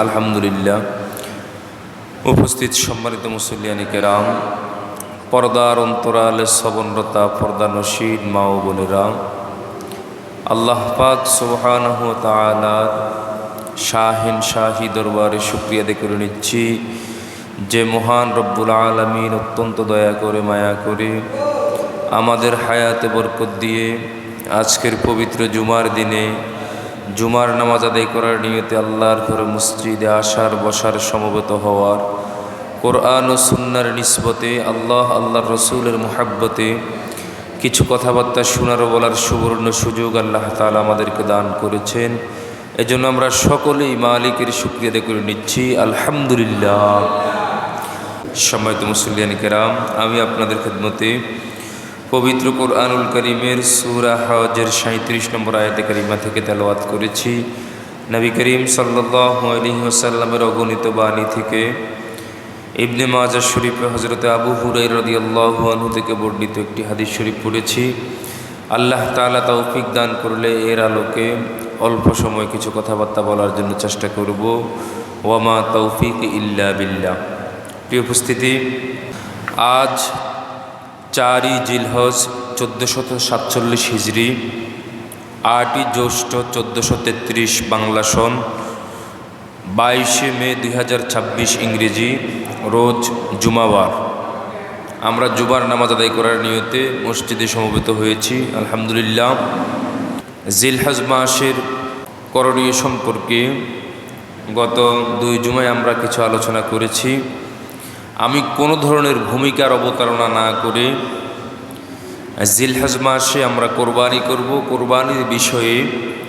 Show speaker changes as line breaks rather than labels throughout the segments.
আলহামদুলিল্লাহ। উপস্থিত সম্মানিত মুসল্লিয়ানি কেরাম, পর্দার অন্তরালে শ্রবণরতা পর্দানশীল মা ও বোনেরা, আল্লাহ পাক সুবহানাহু ওয়া তাআলার শাহিন শাহী দরবারে শুকরিয়া আদায় করে নিচ্ছি যে মহান রব্বুল আলামিন অত্যন্ত দয়া করে মায়া করে আমাদের হায়াতে বরকত দিয়ে আজকের পবিত্র জুমার দিনে জুমার নামাজ আদায় করার নিয়তে আল্লাহর ঘরে মসজিদে আসার বসার সমবেত হওয়ার, কোরআন ও সুন্নাহর নিসবতে আল্লাহর রসুলের মুহাব্বতে কিছু কথাবার্তা শোনার ও বলার সুবর্ণ সুযোগ আল্লাহ তাআলা আমাদেরকে দান করেছেন। এজন্য আমরা সকলেই মালিকের শুকরিয়া আদায় করে নিচ্ছি, আলহামদুলিল্লাহ। সম্মানিত মুসল্লিয়ান কেরাম, আমি আপনাদের খেদমতে পবিত্র কোরআনুল কারীমের সূরা হজের 37 নম্বর আয়াতে কারিমা থেকে তেলাওয়াত করেছি। নবী করিম সাল্লাল্লাহু আলাইহি ওয়াসাল্লামের অগণিত বাণী থেকে ইবনে মাজাহ শরীফে হযরত আবু হুরায়রা রাদিয়াল্লাহু আনহু থেকে বর্ণিত একটি হাদিস শরীফ পড়েছি। আল্লাহ তাআলা তৌফিক দান করলে এর আলোকে অল্প সময় কিছু কথাবার্তা বলার জন্য চেষ্টা করব। ওয়া মা তৌফিক ইল্লা বিল্লাহ। প্রিয় উপস্থিতি, আজ 4ই জিলহজ 1447 হিজরি, 8ই জ্যৈষ্ঠ 1433 বাংলা সন, 22শে মে 2026 ইংরেজি, রোজ জুমাবার। আমরা জুমার নামাজ আদায় করার নিয়তে মসজিদে সমবেত হয়েছি, আলহামদুলিল্লাহ। জিলহজ মাসের করণীয় সম্পর্কে গত 2 জুমায় আমরা কিছু আলোচনা করেছি। আমি কোনো ধরনের ভূমিকার অবতারণা না করে জিলহজ মাসে আমরা কোরবানি করব, কোরবানির বিষয়ে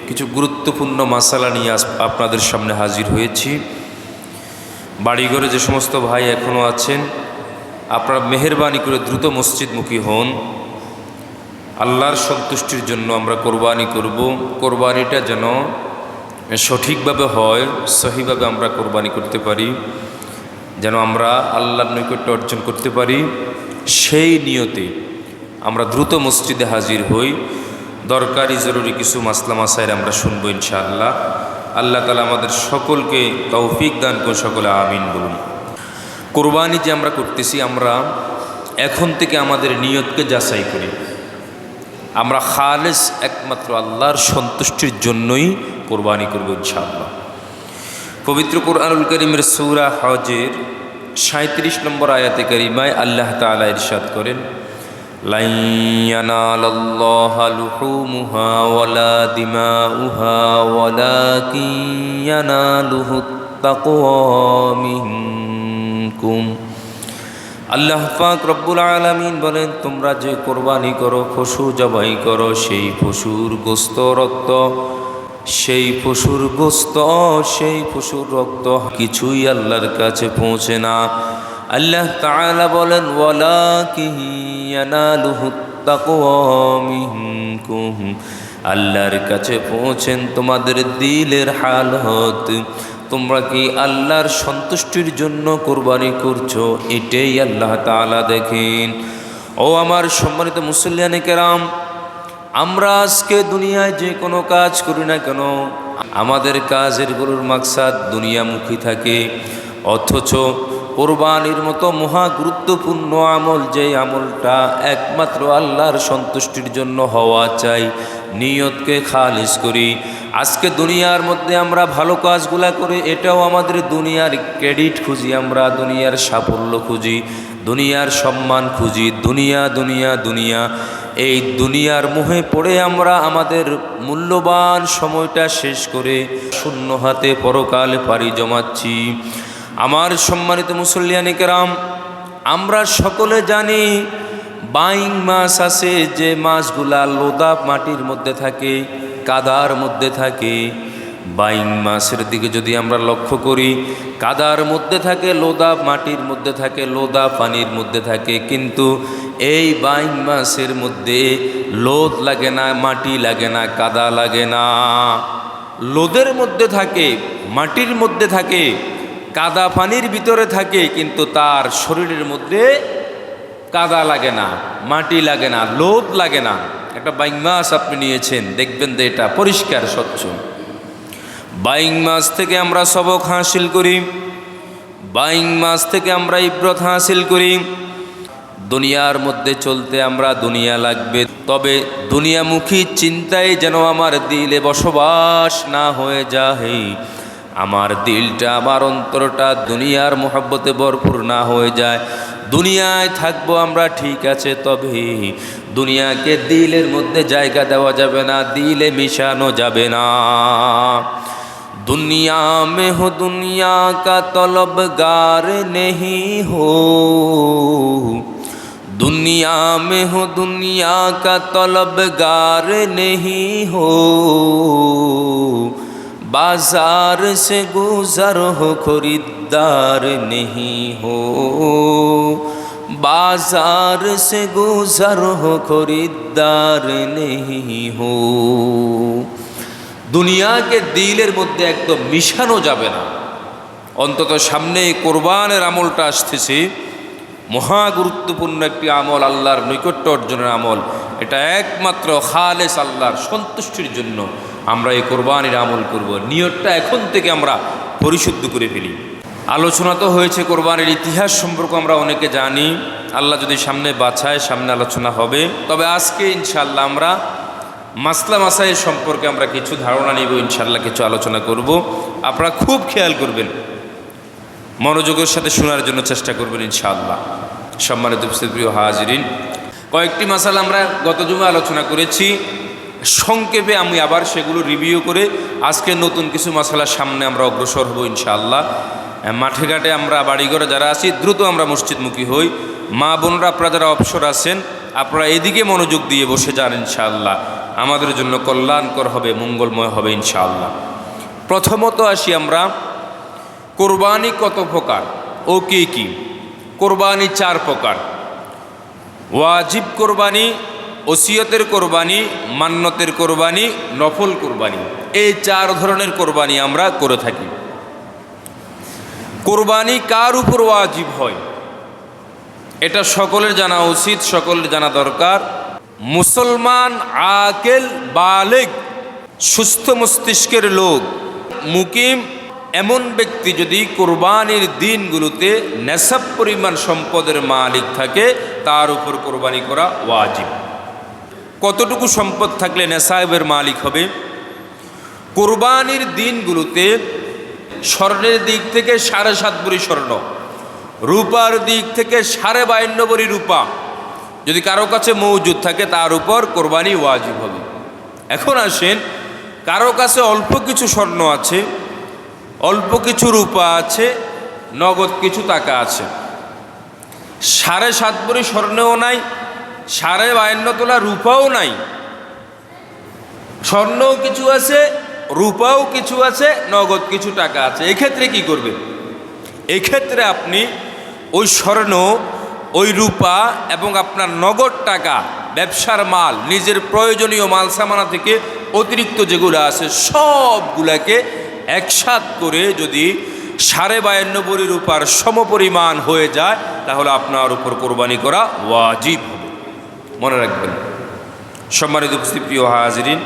কিছু গুরুত্বপূর্ণ মাসালা নিয়ে আপনাদের সামনে হাজির হয়েছি। বাড়িঘরে যে সমস্ত ভাই এখনও আছেন, আপনারা মেহেরবানি করে দ্রুত মসজিদমুখী হন। আল্লাহর সন্তুষ্টির জন্য আমরা কোরবানি করব। কোরবানিটা যেন সঠিকভাবে হয়, সহিভাবে আমরা কোরবানি করতে পারি, যেন আমরা আল্লাহর নৈকট্য অর্জন করতে পারি, সেই নিয়তে আমরা দ্রুত মসজিদে হাজির হই। দরকারি জরুরি কিছু মাসলা মাসাইল আমরা শুনবো ইনশাআল্লাহ। আল্লাহ তাআলা আমাদের সকলকে তৌফিক দান করুন, সকলে আমিন বলুন। কোরবানি যে আমরা করতেছি, আমরা এখন থেকে আমাদের নিয়তকে যাচাই করি। আমরা খালেস একমাত্র আল্লাহর সন্তুষ্টির জন্যই কোরবানি করব ইনশাআল্লাহ। পবিত্র কোরআনুল কারীমের সূরা হজের 37 নম্বর আয়াতে কারিমায় আল্লাহ তাআলা ইরশাদ করেন, লা ইয়ানালাল্লাহা লুহুমুহা ওয়ালা দিমাউহা ওয়ালাকিন ইয়ানালুহুত তাকওয়া মিনকুম। আল্লাহ পাক রব্বুল আলামিন বলেন, তোমরা যে কোরবানি করো, পশু জবাই করো, সেই পশুর গোশত রক্ত, সেই পশুর গোশত, সেই পশুর রক্ত কিছুই আল্লাহর কাছে পৌঁছে না। আল্লাহ তাআলা বলেন, ওয়ালাকিন ইয়ানালুহুত তাকওয়া মিনকুম। আল্লাহর কাছে পৌঁছেন তোমাদের দিলের হালত। তোমরা কি আল্লাহর সন্তুষ্টির জন্য কোরবানি করছো, এটাই আল্লাহ তাআলা দেখেন। ও আমার সম্মানিত মুসল্লিয়ানে কেরাম, আমরা আজকে দুনিয়ায় যে কোনো কাজ করি না কেন, আমাদের কাজের গুলোর মাকসাদ দুনিয়ামুখী থাকে, অথচ কোরবানির মতো মহা গুরুত্বপূর্ণ আমল, যে আমলটা একমাত্র আল্লাহর সন্তুষ্টির জন্য হওয়া চাই, নিয়তকে খালিস করি। আজকে দুনিয়ার মধ্যে আমরা ভালো কাজগুলা করি, এটাও আমাদের দুনিয়ার ক্রেডিট খুঁজি, আমরা দুনিয়ার সাফল্য খুঁজি, দুনিয়ার সম্মান খুঁজি, দুনিয়া দুনিয়া দুনিয়া। এই দুনিয়ার মোহে পড়ে আমরা আমাদের মূল্যবান সময়টা শেষ করে শূন্য হাতে পরকালে পাড়ি জমাচ্ছি। আমার সম্মানিত মুসল্লিয়ানি কেরাম, আমরা সকলে জানি বাইং মাছ আছে, যে মাছগুলা লোদা মাটির মধ্যে থাকে, কাদার মধ্যে থাকে। বাইং মাছের দিকে যদি আমরা লক্ষ্য করি, কাদার মধ্যে থাকে, লোদা মাটির মধ্যে থাকে, লোদা পানির মধ্যে থাকে, কিন্তু এই বাইং মাছের মধ্যে লোদ লাগে না, মাটি লাগে না, কাদা লাগে না। লোদের মধ্যে থাকে, মাটির মধ্যে থাকে, কাদা পানির ভিতরে থাকে, কিন্তু তার শরীরের মধ্যে কাদা লাগে না, মাটি লাগে না, লোদ লাগে না। একটা বাইং মাছ আপনি নিয়েছেন, দেখবেন যে এটা পরিষ্কার স্বচ্ছ। বাইং মাস থেকে আমরা সবক হাসিল করি, বাইং মাস থেকে আমরা ইবরত হাসিল করি। দুনিয়ার মধ্যে চলতে আমরা দুনিয়া লাগবে, তবে দুনিয়ামুখী চিন্তায় যেন আমার দিলে বসবাস না হয়ে যায়, আমার দিলটা আমার অন্তরটা দুনিয়ার মোহাব্বতে ভরপুর না হয়ে যায়। দুনিয়ায় থাকবো আমরা ঠিক আছে, তবে দুনিয়াকে দিলের মধ্যে জায়গা দেওয়া যাবে না, দিলে মিশানো যাবে না। दुनिया में हो दुनिया का तलबगार नहीं हो, दुनिया में हो दुनिया का तलबगार नहीं हो, बाजार से गुजर हो खरीदार नहीं हो, बाजार से गुजर हो खरीदार नहीं हो। দুনিয়াকে দিলের মধ্যে একদম মিশানো যাবে না। অন্তত সামনে কোরবানের আমলটা আসতেছে, মহা গুরুত্বপূর্ণ একটি আমল, আল্লাহর নৈকট্য অর্জনের আমল। এটা একমাত্র খালেস আল্লাহর সন্তুষ্টির জন্য আমরা এই কোরবানির আমল করব। নিয়তটা এখন থেকে আমরা পরিশুদ্ধ করে ফেলি। আলোচনা তো হয়েছে কোরবানির ইতিহাস সম্পর্কে আমরা অনেকে জানি, আল্লাহ যদি সামনে বাছায় সামনে আলোচনা হবে। তবে আজকে ইনশাআল্লাহ আমরা মাসলা মাসাইল সম্পর্কে আমরা কিছু ধারণা নিব, ইনশাআল্লাহ কিছু আলোচনা করব। আপনারা খুব খেয়াল করবেন, মনোযোগের সাথে শোনার জন্য চেষ্টা করবেন ইনশাআল্লাহ। সম্মানিত প্রিয় হাজিরিন, কয়েকটি মাসালা আমরা গত জুমে আলোচনা করেছি, সংক্ষেপে আমি আবার সেগুলো রিভিউ করে আজকে নতুন কিছু মাসালার সামনে আমরা অগ্রসর হব ইনশাআল্লাহ। মাঠে ঘাটে আমরা বাড়িঘরে যারা আছি দ্রুত আমরা মসজিদমুখী হই। মা বোনরা আপনারা যারা অবসর আছেন আপনারা এদিকে মনোযোগ দিয়ে বসে যান, ইনশাআল্লাহ আমাদের জন্য কল্যাণকর হবে, মঙ্গলময় হবে ইনশাআল্লাহ। প্রথমত আসি আমরা, কোরবানি কত প্রকার ও কী কী? কোরবানি 4 প্রকার: ওয়াজিব কোরবানি, ওসিয়তের কোরবানি, মান্নতের কোরবানি, নফল কোরবানি। এই 4 ধরনের কোরবানি আমরা করে থাকি। কোরবানি কার উপর ওয়াজিব হয় এটা সকলের জানা উচিত, সকলের জানা দরকার। মুসলমান আকেল বালেগ সুস্থ মস্তিষ্কের লোক মুকিম এমন ব্যক্তি যদি কোরবানির দিনগুলোতে নেশাব পরিমাণ সম্পদের মালিক থাকে, তার উপর কোরবানি করা ওয়াজিব। কতটুকু সম্পদ থাকলে নেশাবের মালিক হবে? কোরবানির দিনগুলোতে স্বর্ণের দিক থেকে 7.5 ভরি স্বর্ণ, রূপার দিক থেকে 52.5 ভরি রূপা যদি কারো কাছে মজুদ থাকে, তার উপর কোরবানি ওয়াজিব হবে। এখন আসেন, কারো কাছে অল্প কিছু স্বর্ণ আছে, অল্প কিছু রূপা আছে, নগদ কিছু টাকা আছে, 7.5 ভরি স্বর্ণও নাই, 52.5 তোলা রূপাও নাই, স্বর্ণও কিছু আছে, রূপাও কিছু আছে, নগদ কিছু টাকা আছে। এক্ষেত্রে কি করবে? এক্ষেত্রে আপনি ওই স্বর্ণ, ওই রূপা এবং আপনার নগদ টাকা, ব্যবসার মাল, নিজের প্রয়োজনীয় মাল সামানা থেকে অতিরিক্ত যেগুলো আছে সবগুলাকে একসাথ করে যদি 52.5 ভরি রূপার সমপরিমাণ হয়ে যায়, তাহলে আপনার উপর কোরবানি করা ওয়াজিব হবে। মনে রাখবেন সম্মানিত উপস্থিত প্রিয় হাজিরিন,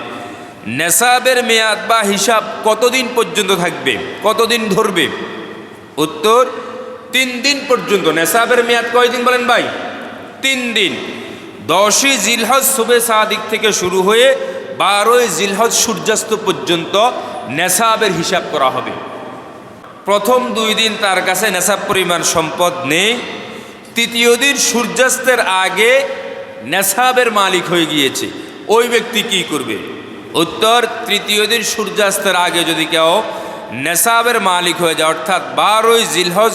নেশাবের মেয়াদ বা হিসাব কতদিন পর্যন্ত থাকবে, কতদিন ধরবে? উত্তর 3 দিন পর্যন্ত। নেশাবের মেয়াদ কয়দিন বলেন ভাই? 3 দিন। 10ই জিলহজ শুবে সাদিক থেকে শুরু হয়ে 12ই জিলহজ সূর্যাস্ত পর্যন্ত নেশাবের হিসাব করা হবে। প্রথম 2 দিন তার কাছে নেশাব পরিমাণ সম্পদ নেই, তৃতীয় দিন সূর্যাস্তের আগে নেশাবের মালিক হয়ে গিয়েছে, ওই ব্যক্তি কি করবে? উত্তর, তৃতীয় দিন সূর্যাস্তের আগে যদি কেউ নেশাবের মালিক হয়ে যায়, অর্থাৎ 12ই জিলহজ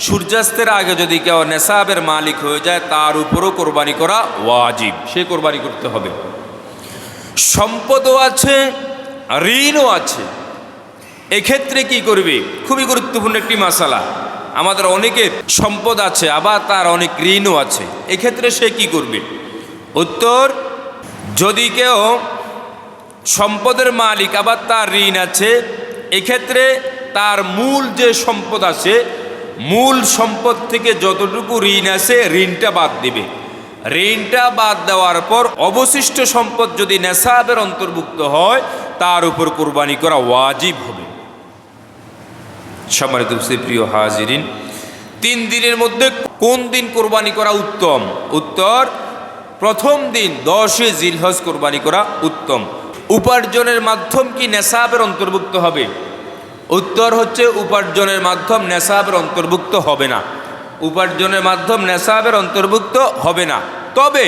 সূর্যাস্তের আগে যদি কেউ নেশাবের মালিক হয়ে যায়, তার উপরও কোরবানি করা ওয়াজিব, সে কোরবানি করতে হবে। সম্পদও আছে, ঋণও আছে, এক্ষেত্রে কি করবে? খুবই গুরুত্বপূর্ণ একটি মাসালা। আমাদের অনেকের সম্পদ আছে, আবার তার অনেক ঋণও আছে, এক্ষেত্রে সে কি করবে? উত্তর, যদি কেউ সম্পদের মালিক আবার তার ঋণ আছে, এক্ষেত্রে তার মূল যে সম্পদ আছে, মূল সম্পদ থেকে যতটুকু ঋণ আছে ঋণটা বাদ দিবে। ঋণটা বাদ দেওয়ার পর অবশিষ্ট সম্পদ যদি নেশাবের অন্তর্ভুক্ত হয়, তার উপর কোরবানি করা ওয়াজিব হবে। সম্মানিত প্রিয় হাজিরিন, 3 দিনের মধ্যে কোন দিন কোরবানি করা উত্তম? উত্তর, প্রথম দিন 10 জিলহজ কোরবানি করা উত্তম। উপার্জনের মাধ্যম কি নেসাবের অন্তর্ভুক্ত হবে? উত্তর হচ্ছে উপার্জনের মাধ্যম নেসাবের অন্তর্ভুক্ত হবে না। উপার্জনের মাধ্যম নেসাবের অন্তর্ভুক্ত হবে না। তবে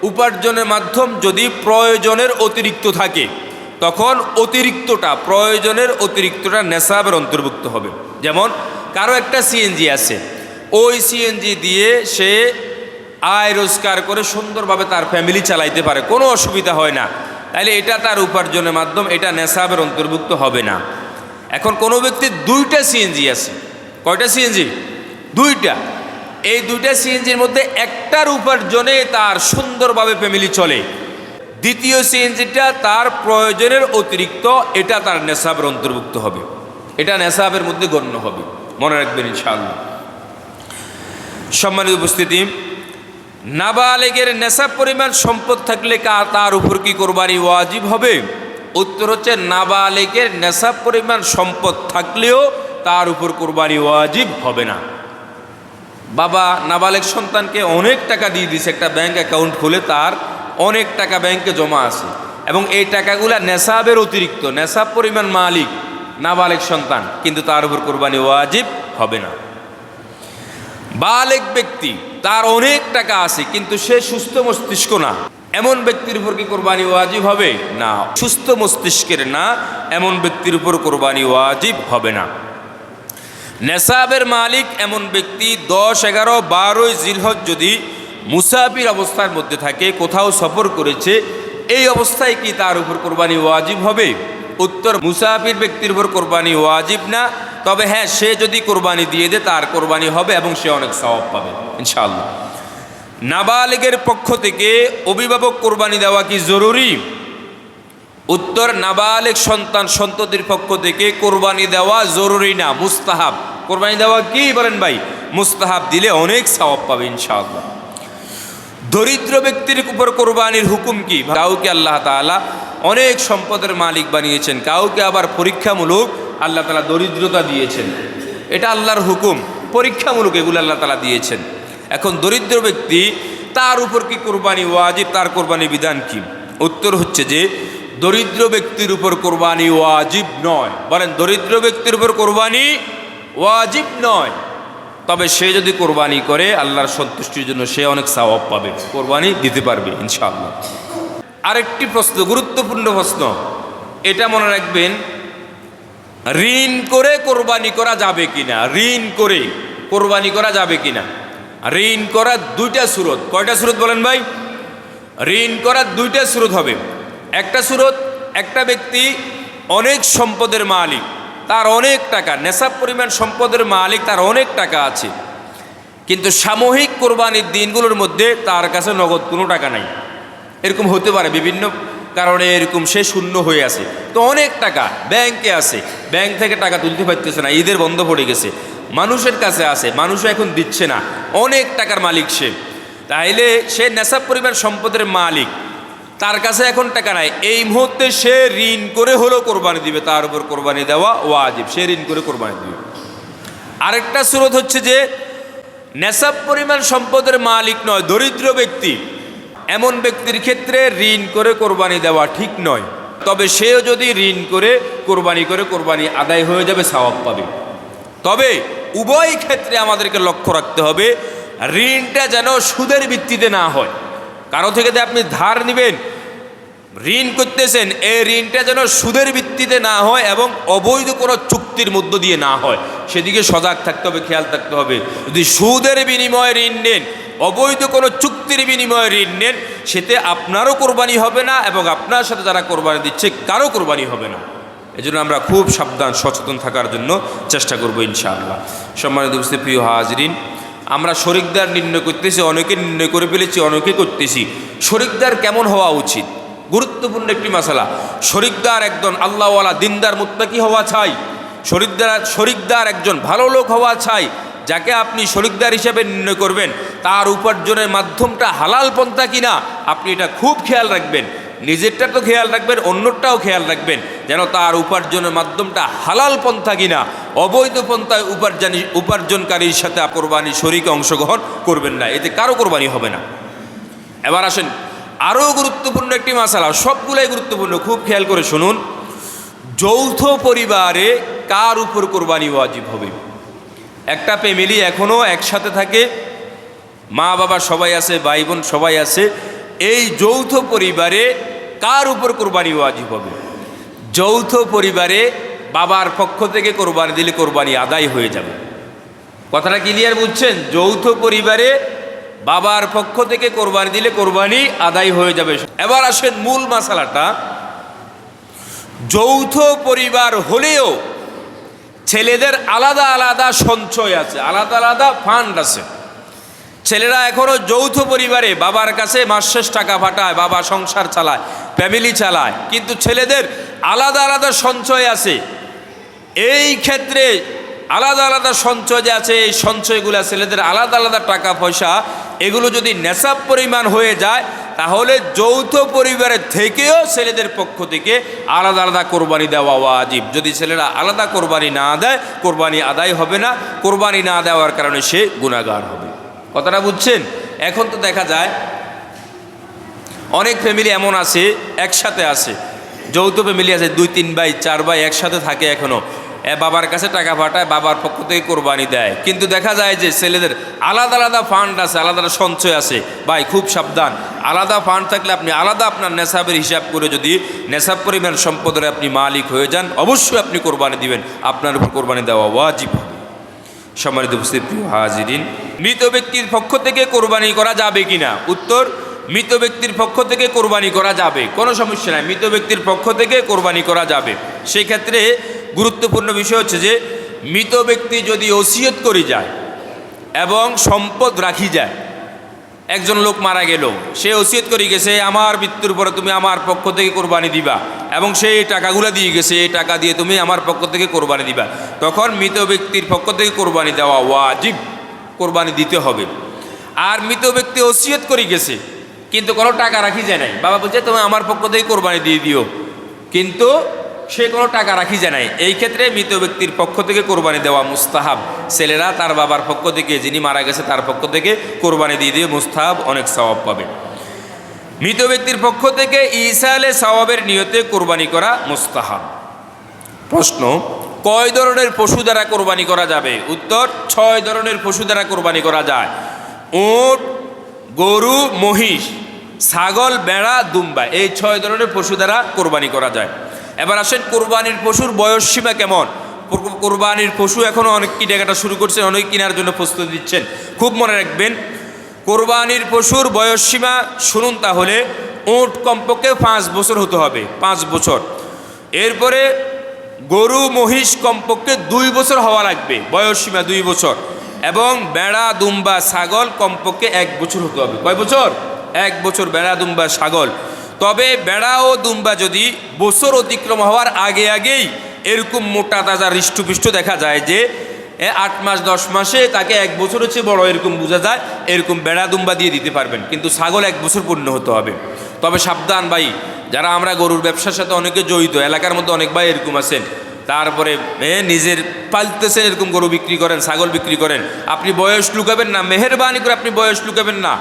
উপার্জনের মাধ্যম যদি প্রয়োজনের অতিরিক্ত থাকে, তখন প্রয়োজনের অতিরিক্তটা নেসাবের অন্তর্ভুক্ত হবে। যেমন কারো একটা সিএনজি আছে, ওই সিএনজি দিয়ে সে আয় রোজগার করে সুন্দরভাবে তার ফ্যামিলি চালাইতে পারে, কোনো অসুবিধা হয় না, তাইলে এটা তার উপার্জনের মাধ্যম, এটা নেসাবের অন্তর্ভুক্ত হবে না। এখন কোনো ব্যক্তির 2টা সিএনজি আছে। কয়টা সিএনজি? 2টা। এই 2টা সিএনজির মধ্যে একটার উপার্জনে তার সুন্দরভাবে ফ্যামিলি চলে, দ্বিতীয় সিএনজিটা তার প্রয়োজনের অতিরিক্ত, এটা তার নেসাবের অন্তর্ভুক্ত হবে, এটা নেসাবের মধ্যে গণ্য হবে। মনে রাখবেন ইনশাআল্লাহ। সম্মানিত উপস্থিতি, নাবালেগের নেসাব পরিমাণ সম্পদ থাকলে তার উপর কি কোরবানি ওয়াজিব হবে? উত্তর হচ্ছে নাবালেগের নেসাব পরিমাণ সম্পদ থাকলেও তার উপর কোরবানি ওয়াজিব হবে না। বাবা নাবালেগ সন্তানকে অনেক টাকা দিয়ে দিছে, একটা ব্যাংক অ্যাকাউন্ট খুলে তার অনেক টাকা ব্যাংকে জমা আছে, এবং এই টাকাগুলা নেসাবের অতিরিক্ত, নেসাব পরিমাণ মালিক নাবালেগ সন্তান, কিন্তু তার উপর কোরবানি ওয়াজিব হবে না। বালেগ ব্যক্তি, তার অনেক টাকা আছে কিন্তু সে সুস্থ মস্তিষ্ক না, এমন ব্যক্তির উপর কি কোরবানি ওয়াজিব হবে? না। সুস্থ মস্তিষ্কের না এমন ব্যক্তির উপর কোরবানি ওয়াজিব হবে না। নেসাবের মালিক এমন ব্যক্তি 10, 11, 12 জিলহজ যদি মুসাফির অবস্থার মধ্যে থাকে, কোথাও সফর করেছে, এই অবস্থায় কি তার উপর কোরবানি ওয়াজিব হবে? উত্তর, মুসাফির ব্যক্তির উপর কোরবানি ওয়াজিব না। তবে হ্যাঁ, সে যদি কোরবানি দিয়ে দেয় তার কোরবানি হবে এবং সে অনেক সওয়াব পাবে ইনশাআল্লাহ। নাবালেগের পক্ষ থেকে অভিভাবক কোরবানি দেওয়া কি জরুরি? উত্তর, নাবালেগ সন্ততির পক্ষ থেকে কোরবানি দেওয়া জরুরি না, মুস্তাহাব। কোরবানি দেওয়া কি বলেন ভাই? মুস্তাহাব, দিলে অনেক সওয়াব পাবে ইনশাআল্লাহ। দরিদ্র ব্যক্তির উপর কোরবানির হুকুম কি? কাউকে আল্লাহ তাআলা অনেক সম্পদের মালিক বানিয়েছেন, কাউকে আবার পরীক্ষামূলক আল্লাহ তাআলা দরিদ্রতা দিয়েছেন, এটা আল্লাহর হুকুম, পরীক্ষামূলক এগুলো আল্লাহ তাআলা দিয়েছেন। এখন দরিদ্র ব্যক্তি, তার উপর কি কোরবানি ওয়াজিব? তার কোরবানির বিধান কি? উত্তর হচ্ছে যে দরিদ্র ব্যক্তির উপর কোরবানি ওয়াজিব নয়। বলেন, দরিদ্র ব্যক্তির উপর কোরবানি ওয়াজিব নয়। তবে সে যদি কোরবানি করে আল্লাহর সন্তুষ্টির জন্য সে অনেক সওয়াব পাবে, কোরবানি দিতে পারবে ইনশাআল্লাহ। আরেকটি প্রশ্ন, গুরুত্বপূর্ণ প্রশ্ন, এটা মনে রাখবেন, ঋণ করে কোরবানি করা যাবে কিনা? ঋণ করে কোরবানি করা যাবে কিনা? ঋণ করার 2টা সুরত। কয়টা সুরত বলেন ভাই? ঋণ করার 2টা সুরত হবে। একটা সুরত, একটা ব্যক্তি অনেক সম্পদের মালিক, তার অনেক টাকা, নেসাব পরিমাণ সম্পদের মালিক, তার অনেক টাকা আছে, কিন্তু সামূহিক কোরবানির দিনগুলোর মধ্যে তার কাছে নগদ কোনো টাকা নাই। এরকম হতে পারে, বিভিন্ন কারণে এরকম সে শূন্য হয়ে আছে, তো অনেক টাকা ব্যাংকে আছে, ব্যাংক থেকে টাকা তুলতে পারতেছে না, ঈদের বন্ধ পড়ে গেছে, মানুষের কাছে আছে, মানুষও এখন দিচ্ছে না, অনেক টাকার মালিক সে, তাইলে সে নেসাব পরিমাণ সম্পদের মালিক, তার কাছে এখন টাকা নাই, এই মুহূর্তে সে ঋণ করে হলেও কোরবানি দিবে, তার উপর কোরবানি দেওয়া ওয়াজিব, সে ঋণ করে কোরবানি দিবে। আরেকটা সুরত হচ্ছে যে নেসাব পরিমাণ সম্পদের মালিক নয়, দরিদ্র ব্যক্তি, এমন ব্যক্তির ক্ষেত্রে ঋণ করে কোরবানি দেওয়া ঠিক নয়। তবে সেও যদি ঋণ করে কোরবানি আদায় হয়ে যাবে, সওয়াব পাবে। তবে উভয় ক্ষেত্রে আমাদেরকে লক্ষ্য রাখতে হবে, ঋণটা যেন সুদের ভিত্তিতে না হয়। কারো থেকে আপনি ধার নেবেন, ঋণ করতেছেন, এই ঋণটা যেন সুদের ভিত্তিতে না হয় এবং অবৈধ কোনো চুক্তির মধ্য দিয়ে না হয়, সেদিকে সজাগ থাকতে হবে, খেয়াল থাকতে হবে। যদি সুদের বিনিময়ে ঋণ নেন, অবৈধ কোনো চুক্তির বিনিময়ে ঋণ নেন, সেতে আপনারও কোরবানি হবে না এবং আপনার সাথে যারা কোরবানি দিচ্ছে কারো কোরবানি হবে না। এজন্য আমরা খুব সাবধান, সচেতন থাকার জন্য চেষ্টা করব ইনশাআল্লাহ। সম্মানিত প্রিয় হাজরিন, আমরা শরিকদার নির্ণয় করতেছি, অনেকে নির্ণয় করে ফেলেছি, অনেকে করতেছি। শরিকদার কেমন হওয়া উচিত? গুরুত্বপূর্ণ একটি মাসালা। শরিকদার একজন আল্লাহওয়ালা দিনদার মুত্তাকি হওয়া চাই। শরিকদার একজন ভালো লোক হওয়া চাই। যাকে আপনি শরিকদার হিসেবে নির্ণয় করবেন, তার উপার্জনের মাধ্যমটা হালাল পন্থা কিনা আপনি এটা খুব খেয়াল রাখবেন। নিজেরটা তো খেয়াল রাখবেন, অন্যটাও খেয়াল রাখবেন, যেন তার উপার্জনের মাধ্যমটা হালাল পন্থা কিনা, অবৈধ পন্থায় উপার্জনকারীর সাথে কোরবানি শরীকে অংশগ্রহণ করবেন না, এতে কারো কোরবানি হবে না। এবার আসেন আরও গুরুত্বপূর্ণ একটি মাসালা, সবগুলাই গুরুত্বপূর্ণ, খুব খেয়াল করে শুনুন। যৌথ পরিবারে কার উপর কোরবানি ওয়াজিব হবে? একটা ফ্যামিলি এখনও একসাথে থাকে, মা বাবা সবাই আছে, ভাই বোন সবাই আছে, এই যৌথ পরিবারে কার উপর কোরবানি ওয়াজিব হবে? যৌথ পরিবারে বাবার পক্ষ থেকে কোরবানি দিলে কোরবানি আদায় হয়ে যাবে। কথাটা ক্লিয়ার বুঝছেন? যৌথ পরিবারে বাবার পক্ষ থেকে কোরবানি দিলে কোরবানি আদায় হয়ে যাবে। এবার আসেন মূল মাসালাটা, যৌথ পরিবার হলেও ছেলেদের আলাদা আলাদা সঞ্চয় আছে, আলাদা আলাদা ফান্ড আছে। ছেলেরা এখনও যৌথ পরিবারে বাবার কাছে মাস শেষ টাকা পাঠায়, বাবা সংসার চালায়, ফ্যামিলি চালায়, কিন্তু ছেলেদের আলাদা আলাদা সঞ্চয় আছে। এই ক্ষেত্রে আলাদা আলাদা সঞ্চয় যে আছে, এই সঞ্চয়গুলো ছেলেদের আলাদা আলাদা টাকা পয়সা, এগুলো যদি নেশাব পরিমাণ হয়ে যায়, তাহলে যৌথ পরিবারের থেকেও ছেলেদের পক্ষ থেকে আলাদা আলাদা কোরবানি দেওয়া ওয়াজিব। যদি ছেলেরা আলাদা কোরবানি না দেয়, কোরবানি আদায় হবে না, কোরবানি না দেওয়ার কারণে সে গুনাহগার হবে। কথাটা বুঝছেন? এখন তো দেখা যায় অনেক ফ্যামিলি এমন আছে, একসাথে আছে, যৌথ ফ্যামিলি আছে, 2-3 ভাই 4 ভাই একসাথে থাকে, এখনও বাবার কাছে টাকা পাঠায়, বাবার পক্ষ থেকে কোরবানি দেয়, কিন্তু দেখা যায় যে ছেলেদের আলাদা আলাদা ফান্ড আছে, আলাদা আলাদা সঞ্চয় আছে। ভাই খুব সাবধান, আলাদা ফান্ড থাকলে আপনি আলাদা আপনার নেশাবের হিসাব করে যদি নেশাব পরিমাণ সম্পদের আপনি মালিক হয়ে যান, অবশ্যই আপনি কোরবানি দিবেন, আপনার উপর কোরবানি দেওয়া ওয়াজিব। সম্মানিত উপস্থিত প্রিয় হাজিরিন, মৃত ব্যক্তির পক্ষ থেকে কোরবানি করা যাবে কিনা? উত্তর, মৃত ব্যক্তির পক্ষ থেকে কোরবানি করা যাবে, কোনো সমস্যা নাই, মৃত ব্যক্তির পক্ষ থেকে কোরবানি করা যাবে। সেই ক্ষেত্রে গুরুত্বপূর্ণ বিষয় হচ্ছে যে মৃত ব্যক্তি যদি ওসিয়ত করে যায় এবং সম্পদ রাখি যায়, একজন লোক মারা গেল, সে ওসিয়ত করে গেছে আমার মৃত্যুর পরে তুমি আমার পক্ষ থেকে কোরবানি দিবা, এবং সে এই টাকাগুলো দিয়ে গেছে, এই টাকা দিয়ে তুমি আমার পক্ষ থেকে কোরবানি দিবা, তখন মৃত ব্যক্তির পক্ষ থেকে কোরবানি দেওয়া ওয়াজিব, কোরবানি দিতে হবে। আর মৃত ব্যক্তি ওসিয়ত করে গেছে কিন্তু কোনো টাকা রাখি যায় নাই, বাবা বলছে তুমি আমার পক্ষ থেকে কোরবানি দিয়ে দিও, কিন্তু সে কোনো টাকা রাখি যায় নাই, এই ক্ষেত্রে মৃত ব্যক্তির পক্ষ থেকে কোরবানি দেওয়া মুস্তাহাব। ছেলেরা তার বাবার পক্ষ থেকে, যিনি মারা গেছে তার পক্ষ থেকে কোরবানি দিয়ে দিয়ে মুস্তাহাব, অনেক সওয়াব পাবে। মৃত ব্যক্তির পক্ষ থেকে ইসালে সওয়াবের নিয়তে কোরবানি করা মুস্তাহাব। প্রশ্ন, কয় ধরনের পশু দ্বারা কোরবানি করা যাবে? উত্তর, 6 ধরনের পশু দ্বারা কোরবানি করা যায়। উট, গরু, মহিষ, ছাগল, ভেড়া, দুম্বা, এই 6 ধরনের পশু দ্বারা কোরবানি করা যায়। এবার আসেন কোরবানির পশুর বয়স সীমা কেমন? কোরবানির পশু এখনও অনেক কেনাকাটা শুরু করছেন, অনেক কেনার জন্য প্রস্তুতি দিচ্ছেন, খুব মনে রাখবেন কোরবানির পশুর বয়স সীমা শুনুন তাহলে। উট কমপক্ষে 5 বছর হতে হবে, 5 বছর। এরপরে গরু মহিষ কমপক্ষে 2 বছর হওয়া লাগবে, বয়স সীমা 2 বছর। এবং ভেড়া, দুম্বা, ছাগল কমপক্ষে 1 বছর হতে হবে। কয় বছর? 1 বছর ভেড়া, দুম্বা, ছাগল। তবে ভেড়া ও দুম্বা যদি বছর অতিক্রম হওয়ার আগেই এরকম মোটা তাজা হৃষ্টপুষ্ট দেখা যায় যে 8 মাস 10 মাসে তাকে 1 বছর হচ্ছে বড়, এরকম বোঝা যায়, এরকম ভেড়া দুম্বা দিয়ে দিতে পারবেন, কিন্তু ছাগল 1 বছর পূর্ণ হতে হবে। তবে সাবধান ভাই, যারা আমরা গরুর ব্যবসার সাথে অনেকে জড়িত, এলাকার মধ্যে অনেক ভাই এরকম আছেন, তারপরে নিজের পালতেছেন, এরকম গরু বিক্রি করেন, ছাগল বিক্রি করেন, আপনি বয়স লুকাবেন না, মেহেরবানি করে আপনি বয়স লুকাবেন না।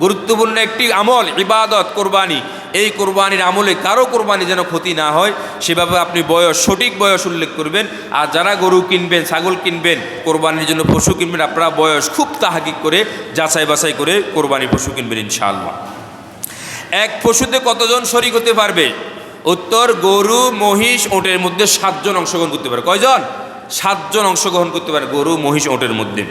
গুরুত্বপূর্ণ একটি আমল, ইবাদত কোরবানি, এই কোরবানির আমলে কারো কোরবানি যেন ক্ষতি না হয়, সেভাবে আপনি বয়স, সঠিক বয়স উল্লেখ করবেন। আর যারা গরু কিনবেন, ছাগল কিনবেন, কোরবানির জন্য পশু কিনবেন, আপনারা বয়স খুব তাহাকিক করে যাচাই বাছাই করে কোরবানি পশু কিনবেন ইনশাআল্লাহ। এক পশুতে কতজন শরীক হতে পারবে? উত্তর, গরু মহিষ ওটের মধ্যে 7 জন অংশগ্রহণ করতে পারে। কয়জন? 7 জন অংশগ্রহণ করতে পারে গরু মহিষ ওটের মধ্যে।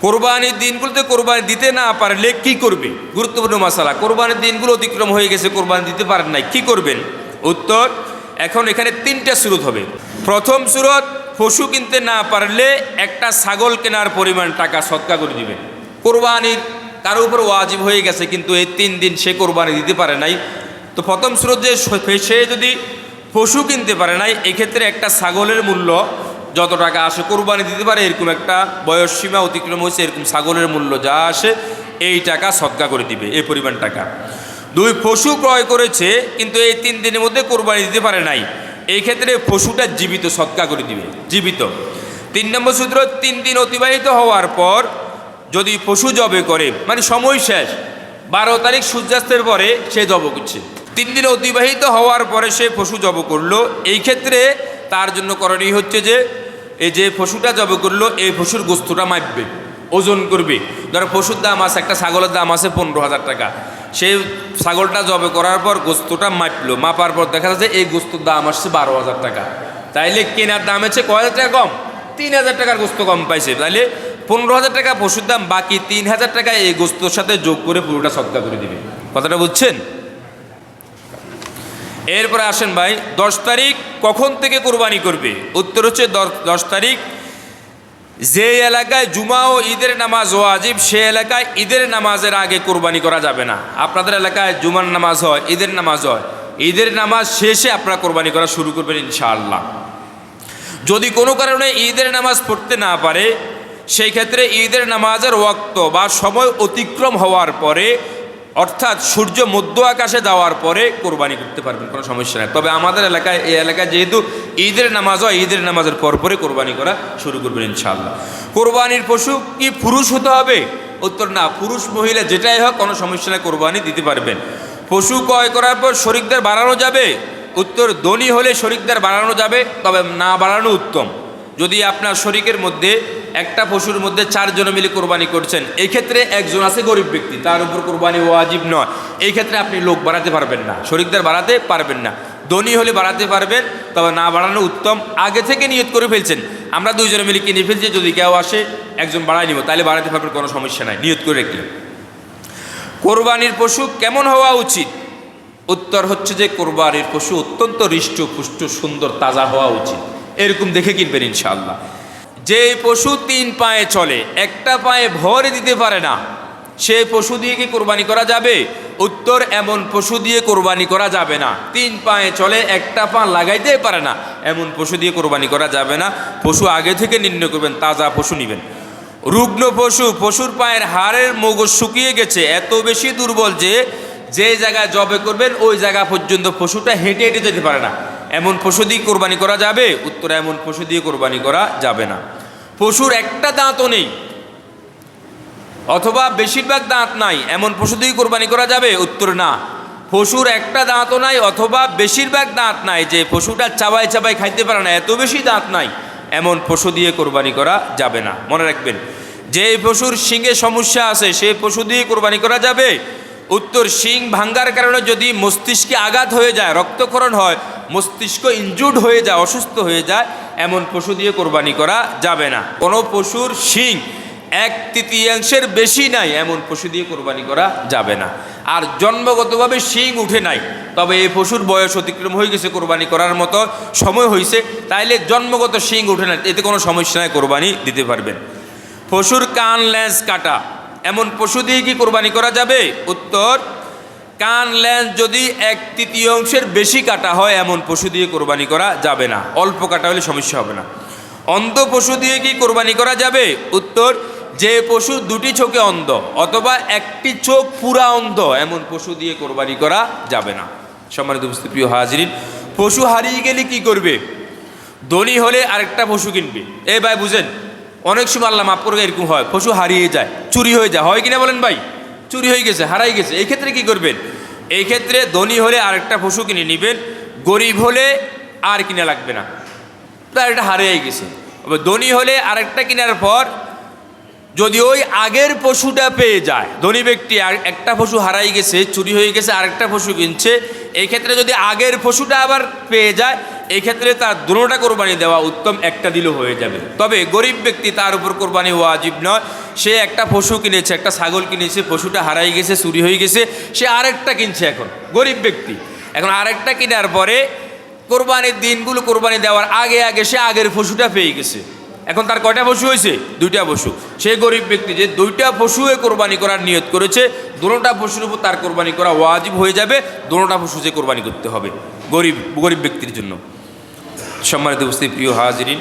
কোরবানির দিনগুলোতে কোরবানি দিতে না পারলে কি করবে? গুরুত্বপূর্ণ মাসালা। কোরবানির দিনগুলো অতিক্রম হয়ে গেছে, কোরবানি দিতে পারেন নাই, কি করবেন? উত্তর, এখন এখানে 3টা সুরত হবে। প্রথম সুরত, পশু কিনতে না পারলে একটা ছাগল কেনার পরিমাণ টাকা সদকা করে দিবেন। কোরবানির কারো উপর ওয়াজিব হয়ে গেছে কিন্তু এই 3 দিন সে কোরবানি দিতে পারে নাই, তো প্রথম সুরত যে সে যদি পশু কিনতে পারে নাই, এক্ষেত্রে একটা ছাগলের মূল্য যত টাকা আসে কোরবানি দিতে পারে, এরকম একটা বয়স সীমা অতিক্রম হয়েছে, এরকম ছাগলের মূল্য যা আসে এই টাকা সদকা করে দিবে, এই পরিমাণ টাকা। 2 পশু ক্রয় করেছে কিন্তু এই 3 দিনের মধ্যে কোরবানি দিতে পারে নাই, এই ক্ষেত্রে পশুটা জীবিত সদকা করে দিবে, জীবিত। 3 নম্বর সূত্র, 3 দিন অতিবাহিত হওয়ার পর যদি পশু জবে করে, মানে সময় শেষ, 12 তারিখ সূর্যাস্তের পরে সে জব করছে, 3 দিন অতিবাহিত হওয়ার পরে সে পশু জব করলো, এই ক্ষেত্রে তার জন্য করণীয় হচ্ছে যে এই যে পশুটা জব করলো এই পশুর গোস্তটা মাপবে, ওজন করবে। ধরো পশুর দাম আছে, একটা ছাগলের দাম আছে 15,000 টাকা, সেই ছাগলটা জবে করার পর গোস্তটা মাপলো, মাপার পর দেখা যাচ্ছে এই গোস্তর দাম আসছে 12,000 টাকা, তাইলে কেনার দাম হচ্ছে কয় হাজার টাকা কম, 3,000 টাকার গোস্ত কম পাইছে, তাইলে 15,000 টাকা পশুর দাম, বাকি 3,000 টাকা এই গোস্তর সাথে যোগ করে পুরোটা সদকা করে দিবে। কথাটা বুঝছেন? এরপরে আসেন ভাই, 10 তারিখ কখন থেকে কোরবানি করবে? উত্তর হচ্ছে 10 তারিখ যে এলাকায় জুমা ও ঈদের নামাজ ওয়াজিব সে এলাকায় ঈদের নামাজের আগে কোরবানি করা যাবে না। আপনাদের এলাকায় জুমার নামাজ হয়, ঈদের নামাজ হয়, ঈদের নামাজ শেষে আপনারা কোরবানি করা শুরু করবেন ইনশাআল্লাহ। যদি কোনো কারণে ঈদের নামাজ পড়তে না পারে, সেই ক্ষেত্রে ঈদের নামাজের ওয়াক্ত বা সময় অতিক্রম হওয়ার পরে, অর্থাৎ সূর্য মধ্য আকাশে যাওয়ার পরে কোরবানি করতে পারবেন, কোনো সমস্যা নেই। তবে আমাদের এলাকায়, এই এলাকায় যেহেতু ঈদের নামাজ হয়, ঈদের নামাজের পরে কোরবানি করা শুরু করবেন ইনশাআল্লাহ। কোরবানির পশু কি পুরুষ হতে হবে? উত্তর না, পুরুষ মহিলা যেটাই হোক কোনো সমস্যা নেই, কোরবানি দিতে পারবেন। পশু ক্রয় করার পর শরিকদের বাড়ানো যাবে? উত্তর, ধনী হলে শরিকদের বাড়ানো যাবে, তবে না বাড়ানো উত্তম। যদি আপনার শরিকের মধ্যে একটা পশুর মধ্যে 4 জন মিলে কোরবানি করছেন, এই ক্ষেত্রে একজন আছে গরিব ব্যক্তি, তার উপর কোরবানি ওয়াজিব নয়, এই ক্ষেত্রে আপনি লোক বাড়াতে পারবেন না, শরিকদের বাড়াতে পারবেন না। ধনী হলে বাড়াতে পারবেন, তবে না বাড়ানো উত্তম। আগে থেকে নিয়ত করে ফেলছেন, আমরা 2 জন মিলে কিনে ফেলছি, যদি কেউ আসে একজন বাড়াই নিব, তাহলে বাড়াতে পারবেন, কোনো সমস্যা নাই, নিয়ত করে রাখলে। কোরবানির পশু কেমন হওয়া উচিত? উত্তর হচ্ছে যে কোরবানির পশু অত্যন্ত হৃষ্টপুষ্ট, সুন্দর, তাজা হওয়া উচিত, এরকম দেখে কিনবেন ইনশাআল্লাহ। যে পশু 3 পায়ে চলে, একটা পায়ে ভর দিতে পারে না, সেই পশু দিয়ে কি কোরবানি করা যাবে? উত্তর, এমন পশু দিয়ে কোরবানি করা যাবে না। 3 পায়ে চলে, একটা পা লাগাইতে পারে না, এমন পশু দিয়ে কোরবানি করা যাবে না। পশু আগে থেকে নির্ণয় করবেন, তাজা পশু নেবেন। রুগ্ন পশু, পশুর পায়ের হাড়ের মগজ শুকিয়ে গেছে, এত বেশি দুর্বল যে যে জায়গায় জবে করবেন ওই জায়গা পর্যন্ত পশুটা হেঁটে হেঁটে যেতে পারে না, এমন পশু দিয়ে কোরবানি করা যাবে? উত্তর, এমন পশু দিয়ে কোরবানি করা যাবে না। পশুর একটা দাঁতও নেই অথবা বেশিরভাগ দাঁত নাই, এমন পশু দিয়ে কোরবানি করা যাবে? উত্তর, না। পশুর একটা দাঁতও নাই অথবা বেশিরভাগ দাঁত নাই, যে পশুটা চাবাই চাবাই খাইতে পারে না, এত বেশি দাঁত নাই, এমন পশু দিয়ে কোরবানি করা যাবে না। মনে রাখবেন, যে পশুর শিংয়ে সমস্যা আছে সেই পশু দিয়ে কোরবানি করা যাবে? উত্তর, শিং ভাঙ্গার কারণে যদি মস্তিষ্কে আঘাত হয়ে যায়, রক্তক্ষরণ হয়, মস্তিষ্ক ইনজুর্ড হয়ে যায়, অসুস্থ হয়ে যায়, এমন পশু দিয়ে কোরবানি করা যাবে না। কোনো পশুর শিং 1/3 বেশি নাই, এমন পশু দিয়ে কোরবানি করা যাবে না। আর জন্মগতভাবে শিং উঠে নাই, তবে এই পশুর বয়স অতিক্রম হয়ে গেছে, কোরবানি করার মতো সময় হয়েছে, তাইলে জন্মগত শিং উঠে নাই, এতে কোনো সমস্যা নাই, কোরবানি দিতে পারবেন। পশুর কান লেজ কাটা, এমন পশু দিয়ে কি কোরবানি করা যাবে? উত্তর, কান লেজ যদি 1/3 বেশি কাটা হয়, এমন পশু দিয়ে কোরবানি করা যাবে না, অল্প কাটা হলে সমস্যা হবে না। অন্ধ পশু দিয়ে কি কোরবানি করা যাবে? উত্তর, যে পশু 2টি চোখে অন্ধ অথবা 1টি চোখ পুরা অন্ধ, এমন পশু দিয়ে কোরবানি করা যাবে না। সম্মানিত উপস্থিত প্রিয় হাজিরিন, পশু হারিয়ে গেলে কি করবে? ধনী হলে আরেকটা পশু কিনবে। এই ভাই বুঝেন, অনেক সময় আল্লাহ মাফ করবে, এরকম হয়, পশু হারিয়ে যায়, চুরি হয়ে যায়, হয় কিনা বলেন ভাই? চুরি হয়ে গেছে, হারাই গেছে, এই ক্ষেত্রে কি করবেন? এই ক্ষেত্রে ধনী হলে আরেকটা পশু কিনে নেবেন, গরিব হলে আর কিনা লাগবে না, তার এটা হারিয়ে গেছে। ধনী হলে আরেকটা কেনার পর যদি ওই আগের পশুটা পেয়ে যায়, ধনী ব্যক্তি আর একটা পশু হারাই গেছে, চুরি হয়ে গেছে, আরেকটা পশু কিনছে, এই ক্ষেত্রে যদি আগের পশুটা আবার পেয়ে যায়, এই ক্ষেত্রে তার দুটোটা কোরবানি দেওয়া উত্তম, একটা দিলেও হয়ে যাবে। তবে গরিব ব্যক্তি, তার উপর কোরবানি ওয়াজিব নয়, সে একটা পশু কিনেছে, একটা ছাগল কিনেছে, পশুটা হারাই গেছে, চুরি হয়ে গেছে, সে আরেকটা কিনছে, এখন গরিব ব্যক্তি, এখন আরেকটা কেনার পরে কোরবানির দিনগুলো কোরবানি দেওয়ার আগে আগে সে আগের পশুটা পেয়ে গেছে, এখন তার কয়টা পশু হয়েছে? 2টা পশু। সে গরিব ব্যক্তি যে 2টা পশুয়ে কোরবানি করার নিয়ত করেছে, দুটোটা পশুর উপর তার কোরবানি করা ওয়াজিব হয়ে যাবে, দুটোটা পশু যে কোরবানি করতে হবে গরিব ব্যক্তির জন্য। সম্মানিত উপস্থিত প্রিয় হাজিরিন,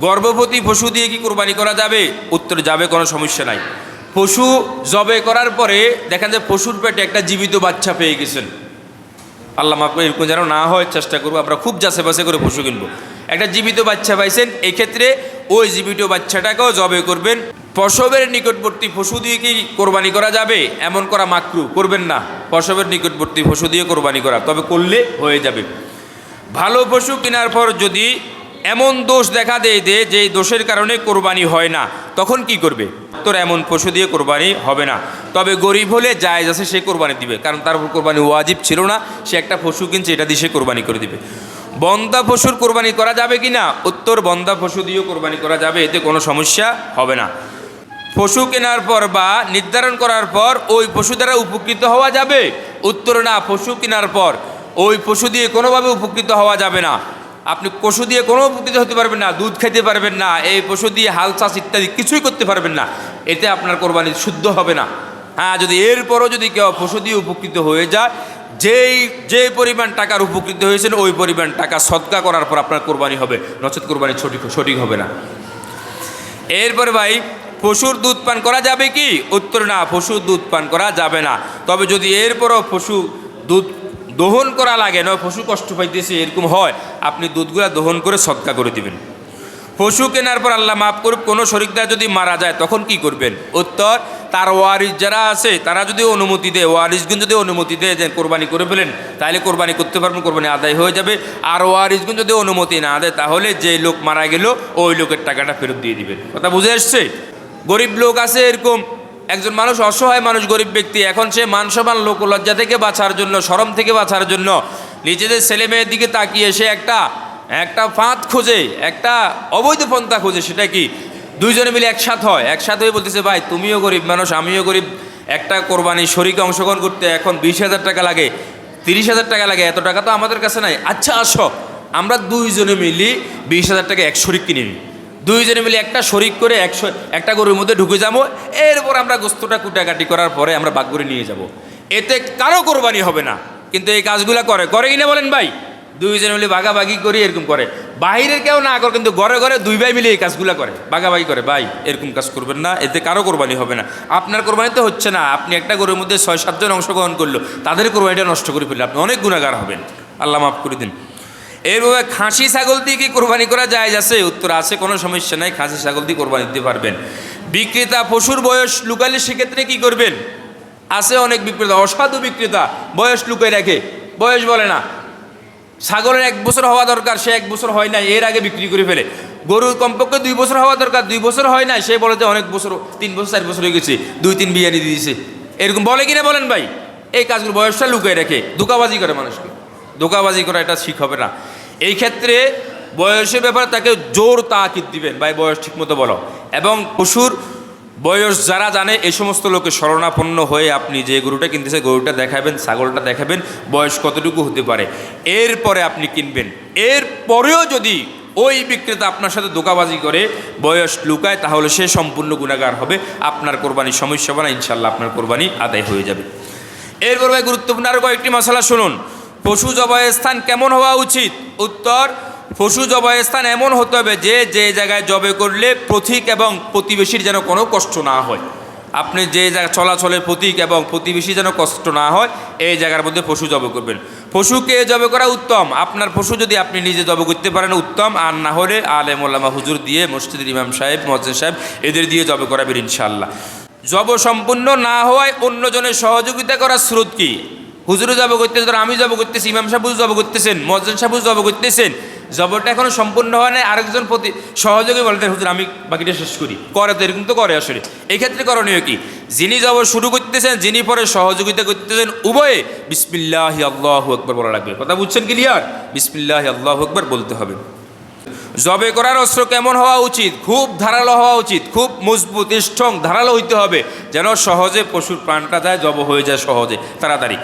গর্ভবতী পশু দিয়ে কি কোরবানি করা যাবে? উত্তর, যাবে, কোনো সমস্যা নাই। পশু জবে করার পরে দেখেন যে পশুর পেটে একটা জীবিত বাচ্চা পেয়ে গেছেন, আল্লাহ মাফ করে এরকম যেন না হয় চেষ্টা করবো, আমরা খুব যাচাই বাছাই করে পশু কিনবো। একটা জীবিত বাচ্চা পাইছেন, এই ক্ষেত্রে ওই জীবিত বাচ্চাটাকেও জবে করবেন। প্রসবের নিকটবর্তী পশু দিয়ে কি কোরবানি করা যাবে? এমন করা মাকরু, করবেন না। প্রসবের নিকটবর্তী পশু দিয়ে কোরবানি করা, তবে করলে হয়ে যাবে। ভালো পশু কেনার পর যদি এমন দোষ দেখা দেয় যে দোষের কারণে কোরবানি হয় না, তখন কি করবে? তোর এমন পশু দিয়ে কোরবানি হবে না। তবে গরিব হলে জায়েজ আছে, সে কোরবানি দিবে, কারণ তার উপর কোরবানি ওয়াজিব ছিল না, সে একটা পশু কিনছে, এটা দিয়ে সে কোরবানি করে দিবে। বন্ধা পশুর কোরবানি করা যাবে কি না? উত্তর, বন্ধা পশু দিয়েও কোরবানি করা যাবে, এতে কোনো সমস্যা হবে না। পশু কেনার পর বা নির্ধারণ করার পর ওই পশু দ্বারা উপকৃত হওয়া যাবে? উত্তর, না। পশু কেনার পর ওই পশু দিয়ে কোনোভাবে উপকৃত হওয়া যাবে না। আপনি পশু দিয়ে কোনো উপকৃত হতে পারবেন না, দুধ খেতে পারবেন না, এই পশু দিয়ে হাল চাষ ইত্যাদি কিছুই করতে পারবেন না, এতে আপনার কোরবানি শুদ্ধ হবে না। হ্যাঁ, যদি এরপরও যদি কেউ পশু দিয়ে উপকৃত হয়ে যায়, যে পরিমাণ টাকার উপকৃত হয়েছেন ওই পরিমাণ টাকা সদকা করার পর আপনার কোরবানি হবে, নচেত কোরবানি সঠিক হবে না। এরপরে ভাই, পশুর দুধ পান করা যাবে কি? উত্তর, না, পশুর দুধ পান করা যাবে না। তবে যদি এরপরও পশু দুধ দহন করা লাগে, নয় পশু কষ্ট পাইতেছে এরকম হয়, আপনি দুধগুলা দহন করে সদকা করে দিবেন। পশু কেনার পর আল্লাহ মাফ করুক কোনো শরিকদার যদি মারা যায়, তখন কি করবেন? উত্তর, তার ওয়ারিস যারা আছে তারা যদি অনুমতি দেয়, ওয়ারিসগুন যদি অনুমতি দেয় যে কোরবানি করে ফেলেন, তাহলে কোরবানি করতে পারবেন, কোরবানি আদায় হয়ে যাবে। আর ওয়ারিসগুন যদি অনুমতি না দেয়, তাহলে যে লোক মারা গেল ওই লোকের টাকাটা ফেরত দিয়ে দিবেন। কথা বুঝে আসছে? গরিব লোক আছে এরকম, একজন মানুষ অসহায় মানুষ, গরিব ব্যক্তি, এখন সে মানসম্মান লোক লজ্জা থেকে বাঁচার জন্য, শরম থেকে বাঁচার জন্য নিজেদের ছেলে মেয়ের দিকে তাকিয়ে সে একটা ফাঁদ খোঁজে, একটা অবৈধ পন্থা খোঁজে। সেটা কি? দুইজনে মিলে একসাথে হয়ে বলতেছে, ভাই তুমিও গরিব মানুষ, আমিও গরিব, একটা কোরবানি শরীকে অংশগ্রহণ করতে এখন 20,000 টাকা লাগে, 30,000 টাকা লাগে, এত টাকা তো আমাদের কাছে নাই। আচ্ছা আসো, আমরা দুইজনে মিলি 20,000 টাকা এক শরিক কিনে নিই, দুইজনে মিলে একটা শরিক করে একটা গরুর মধ্যে ঢুকে যাবো, এরপর আমরা গোস্তটা কুটাকাটি করার পরে আমরা বাগ করে নিয়ে যাব, এতে কারো কোরবানি হবে না। কিন্তু এই কাজগুলো করে কিনা বলেন ভাই? দুইজনে মিলে ভাগাভাগি করি এরকম করে, বাহিরের কেউ না করে, কিন্তু ঘরে ঘরে দুই ভাই মিলে এই কাজগুলো করে, ভাগাভাগি করে। ভাই এরকম কাজ করবেন না, এতে কারো কোরবানি হবে না। আপনার কোরবানি তো হচ্ছে না, আপনি একটা গরুর মধ্যে 6-7 জন অংশগ্রহণ করলো, তাদের কোরবানিটা নষ্ট করে ফেললে আপনি অনেক গুনাহগার হবেন, আল্লাহ মাফ করে দিন। এরভাবে খাসি ছাগল দিয়ে কি কোরবানি করা জায়েজ আছে? উত্তর, আছে, কোনো সমস্যা নাই, খাসি ছাগল দিয়ে কোরবানি দিতে পারবেন। বিক্রেতা পশুর বয়স লুকালে সেক্ষেত্রে কি করবেন? আছে অনেক বিক্রেতা, অসাধু বিক্রেতা, বয়স লুকায় রাখে, বয়স বলে না। ছাগলের 1 বছর হওয়া দরকার, সে 1 বছর হয় না, এর আগে বিক্রি করে ফেলে। গরুর কমপক্ষে 2 বছর হওয়া দরকার, 2 বছর হয় না, সে বলে যে অনেক বছর, 3 বছর 4 বছর হয়ে গেছে, 2-3 বিয়ানি দিয়ে দিয়েছে, এরকম বলে কিনা বলেন ভাই? এই কাজগুলো বয়সটা লুকিয়ে রাখে, ধোঁকাবাজি করে মানুষকে, ধোঁকাবাজি করা এটা ঠিক হবে না। এই ক্ষেত্রে বয়সের ব্যাপারে তাকে জোর তাকিদ দিবেন, ভাই বয়স ঠিক মতো বলো। এবং পশুর বয়স যারা জানে এই সমস্ত লোকের শরণাপন্ন হয়ে আপনি যে গরুটা কিনতেছে গরুটা দেখাবেন, ছাগলটা দেখাবেন, বয়স কতটুকু হতে পারে, এরপরে আপনি কিনবেন। এরপরেও যদি ওই বিক্রেতা আপনার সাথে ধোঁকাবাজি করে বয়স লুকায়, তাহলে সে সম্পূর্ণ গুনাহগার হবে, আপনার কোরবানির সমস্যা হবে না, ইনশাল্লাহ আপনার কোরবানি আদায় হয়ে যাবে। এরপর ভাই গুরুত্বপূর্ণ আরও কয়েকটি মশলা শুনুন। পশু জবাইয়ের স্থান কেমন হওয়া উচিত? উত্তর, পশু জবাইয়ের স্থান এমন হতে হবে যে জায়গায় জবে করলে পথিক এবং প্রতিবেশীর যেন কোনো কষ্ট না হয়। আপনি যে জায়গায় চলাচলের পথিক এবং প্রতিবেশী যেন কষ্ট না হয়, এই জায়গার মধ্যে পশু জবে করবেন। পশুকে জবে করা উত্তম, আপনার পশু যদি আপনি নিজে জবে করতে পারেন উত্তম, আর না হলে আলেম ওলামা হুজুর দিয়ে, মসজিদের ইমাম সাহেব, মুয়াজ্জিন সাহেব, এদের দিয়ে জবে করাবেন ইনশাআল্লাহ। জব সম্পূর্ণ না হওয়ায় অন্যজনের সহযোগিতা করার স্রোত কি? হুজুরও জব করতেছে, ধর আমি জব করতেছি, ইমাম সাহেব জব করতেছেন, মুয়াজ্জিন সাহেব জব করতেছেন, জবরটা এখনো সম্পূর্ণ হয় না, আরেকজন প্রতি সহযোগী বলতেন হুজুর আমি বাকিটা শেষ করি, করে তো এরকম তো করে আসলে। এই ক্ষেত্রে করণীয় কি? যিনি জবর শুরু করতেছেন, যিনি পরে সহযোগিতা করতেছেন, উভয়ে বিসমিল্লাহি আল্লাহু আকবার বলা লাগবে। কথা বুঝছেন ক্লিয়ার? বিসমিল্লাহি আল্লাহু আকবার বলতে হবে। জবে করার অস্ত্র কেমন হওয়া উচিত? খুব ধারালো হওয়া উচিত, খুব মজবুত স্ট্রং ধারালো হইতে হবে, যেন সহজে পশুর প্রাণটা যায়, জব হয়ে যায় সহজে তাড়াতাড়ি।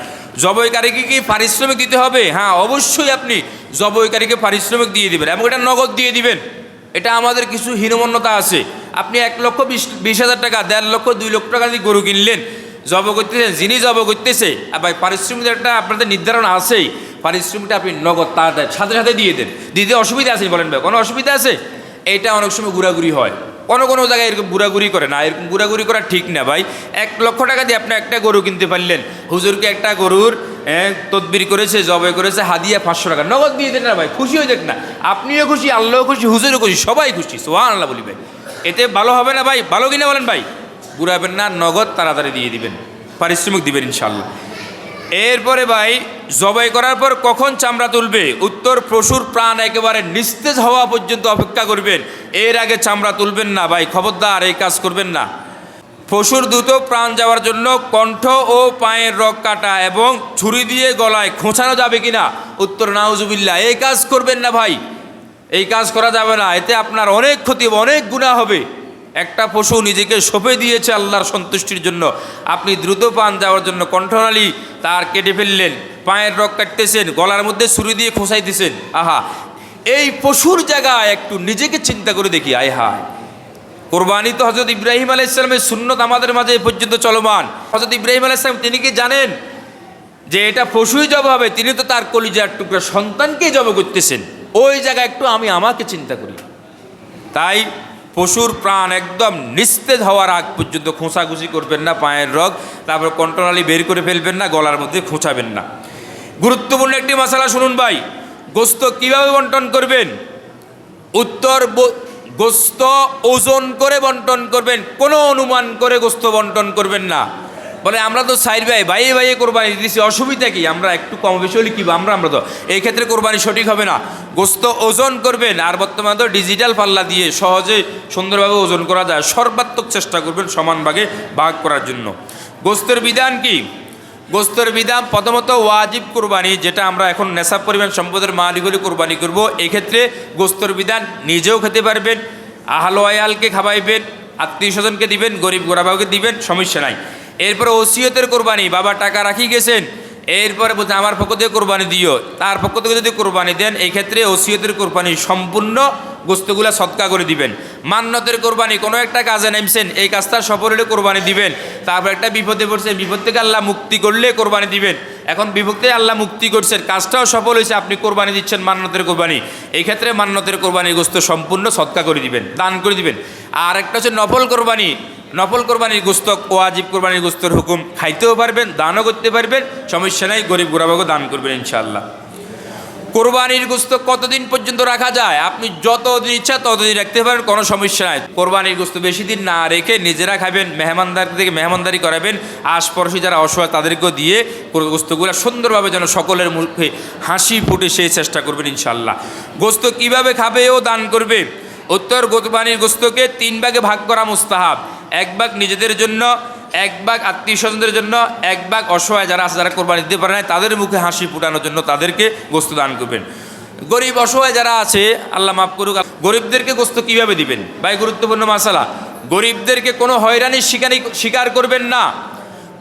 জবইকারীকে কি পারিশ্রমিক দিতে হবে? হ্যাঁ, অবশ্যই আপনি জবইকারীকে পারিশ্রমিক দিয়ে দিবেন এবং এটা নগদ দিয়ে দিবেন। এটা আমাদের কিছু হীনমন্যতা আছে। আপনি 1,20,000 টাকা, 1.5 লক্ষ 2 লক্ষ টাকা দিয়ে গরু কিনলেন, জব করতেছেন, যিনি জব করতেছে ভাই পারিশ্রমিক একটা আপনাদের নির্ধারণ আছেই, পারিশ্রমিকটা আপনি নগদ তার সাথে সাথে দিয়ে দেন। দিতে অসুবিধা আছে বলেন ভাই? কোনো অসুবিধা আছে? এটা অনেক সময় ঘোরাঘুরি হয়, কোনো কোনো জায়গায় এরকম ঘুরাঘুরি করে না, এরকম ঘুরাঘুরি করা ঠিক না ভাই। 1 লক্ষ টাকা দিয়ে আপনি একটা গরু কিনতে পারলেন, হুজুরকে একটা গরুর তদবির করেছে, জবাই করেছে, হাদিয়া 500 টাকা নগদ দিয়ে দেন না ভাই, খুশি হয়ে দেখ না, আপনিও খুশি, আল্লাহও খুশি, হুজুরও খুশি, সবাই খুশি, সুবহানাল্লাহ বলি ভাই। এতে ভালো হবে না ভাই? ভালো কিনা বলেন ভাই? ঘুরাবেন না, নগদ তাড়াতাড়ি দিয়ে দিবেন, পারিশ্রমিক দিবেন ইনশাল্লাহ। এরপরে ভাই জবাই করার পর কখন চামড়া তুলবে? উত্তর, পশুর প্রাণ একেবারে নিস্তেজ হওয়া পর্যন্ত অপেক্ষা করবেন, এর আগে চামড়া তুলবেন না ভাই, খবরদার এই কাজ করবেন না। পশুর দ্রুত প্রাণ যাওয়ার জন্য কণ্ঠ ও পায়ের রগ কাটা এবং ছুরি দিয়ে গলায় খোঁচানো যাবে কিনা? উত্তর, নাউজুবিল্লাহ, এই কাজ করবেন না ভাই, এই কাজ করা যাবে না, এতে আপনার অনেক ক্ষতি হবে, অনেক গুনাহ হবে। একটা পশু নিজেকে সঁপে দিয়েছে আল্লাহর সন্তুষ্টির জন্য, আপনি দ্রুত প্রাণ যাওয়ার জন্য কণ্ঠনালী তার কেটে ফেললেন, পায়ের রগ কাটতেছেন, গলার মধ্যে ছুরি দিয়ে খোঁচাইতেছেন। আহা, এই পশুর জায়গায় একটু নিজেকে চিন্তা করে দেখি। আয় হায়, কোরবানি তো হযরত ইব্রাহিম আলাইহিস সালামের সুন্নত আমাদের মাঝে এ পর্যন্ত চলমান। হযরত ইব্রাহিম আলাইহিস সালাম তিনি কি জানেন যে এটা পশুই জব হবে? তিনি তো তার কলিজার টুকরা সন্তানকেই জব করতেছেন। ওই জায়গায় একটু আমি আমাকে চিন্তা করি। তাই পশুর প্রাণ একদম নিস্তেজ হওয়ার আগ পর্যন্ত খোঁচাখুচি করবেন না, পায়ের রগ, তারপর কণ্ঠনালী বের করে ফেলবেন না, গলার মধ্যে খোঁচাবেন না। গুরুত্বপূর্ণ একটি মশালা শুনুন ভাই, গোস্ত কিভাবে বন্টন করবেন? উত্তর, গোস্ত ওজন করে বন্টন করবেন, কোনো অনুমান করে গোস্ত বন্টন করবেন না। বলে আমরা তো সাইড ভাইয়ে ভাইয়ে কোরবানি দিচ্ছি, অসুবিধা কি? আমরা একটু কম বেশি হলে কি আমরা তো এই ক্ষেত্রে কোরবানি সঠিক হবে না। গোস্ত ওজন করবেন, আর বর্তমানে তো ডিজিটাল পাল্লা দিয়ে সহজে সুন্দরভাবে ওজন করা যায়, সর্বাত্মক চেষ্টা করবেন সমান ভাগে ভাগ করার জন্য। গোস্তের বিধান কি? গোস্তের বিধান প্রথমত ওয়াজিব কোরবানি, যেটা আমরা এখন নেশাব পরিমাণ সম্পদের মালিক হলে কোরবানি করবো, এক্ষেত্রে গোস্তের বিধান নিজেও খেতে পারবেন, আহল আয়ালকে খাওয়াইবেন, আত্মীয় স্বজনকে দিবেন, গরিব গোরাবাকে দিবেন, সমস্যা নাই। এরপরে ওসিয়তের কোরবানি, বাবা টাকা রাখি গেছেন, এরপরে বলতে আমার পক্ষ থেকে কোরবানি দিও, তার পক্ষ থেকে যদি কোরবানি দেন, এই ক্ষেত্রে ওসিয়তের কোরবানি সম্পূর্ণ গোস্তগুলা সদকা করে দিবেন। মান্নতের কোরবানি, কোনো একটা কাজে নেমছেন, এই কাজটা সফল হলে কোরবানি দিবেন, তারপর একটা বিপদে পড়ছেন, বিপদ থেকে আল্লাহ মুক্তি করলে কোরবানি দিবেন। এখন বিপদে আল্লাহ মুক্তি করছেন, কাজটাও সফল হয়েছে, আপনি কোরবানি দিচ্ছেন মান্নতের কোরবানি, এই ক্ষেত্রে মান্নতের কোরবানির গোস্ত সম্পূর্ণ সদকা করে দিবেন, দান করে দিবেন। আর একটা হচ্ছে নফল কোরবানি, নফল কোরবানির গোস্ত ওয়াজিব কোরবানির গোস্তের হুকুম, খাইতেও পারবেন, দানও করতে পারবেন, সমস্যা নাই, গরিব গোরাবাগও দান করবেন ইনশাআল্লাহ। কোরবানির গোস্ত কতদিন পর্যন্ত রাখা যায়? আপনি যতদিন ইচ্ছা ততদিন রাখতে পারেন, কোনো সমস্যা নাই। কোরবানির গোস্ত বেশি দিন না রেখে নিজেরা খাবেন, মেহমানদার থেকে মেহমানদারি করাবেন, আশপাশে যারা অসহায় তাদেরকেও দিয়ে গোস্তগুলো সুন্দরভাবে যেন সকলের মুখে হাসি ফুটে সেই চেষ্টা করবেন ইনশাআল্লাহ। গোস্ত কিভাবে খাবে ও দান করবে? উত্তর, কোরবানির গোস্তকে 3 ভাগে ভাগ করা মুস্তাহাব। 1 ভাগ নিজেদের জন্য, 1 ভাগ আত্মীয় স্বজনদের জন্য, 1 ভাগ অসহায় যারা আছে, যারা কোরবানি দিতে পারে না, তাদের মুখে হাসি ফুটানোর জন্য তাদেরকে গোস্ত দান করবেন। গরিব অসহায় যারা আছে, আল্লাহ মাফ করুক, গরিবদেরকে গোস্ত কীভাবে দিবেন? ভাই গুরুত্বপূর্ণ মাসালা, গরিবদেরকে কোনো হয়রানির শিকার করবেন না।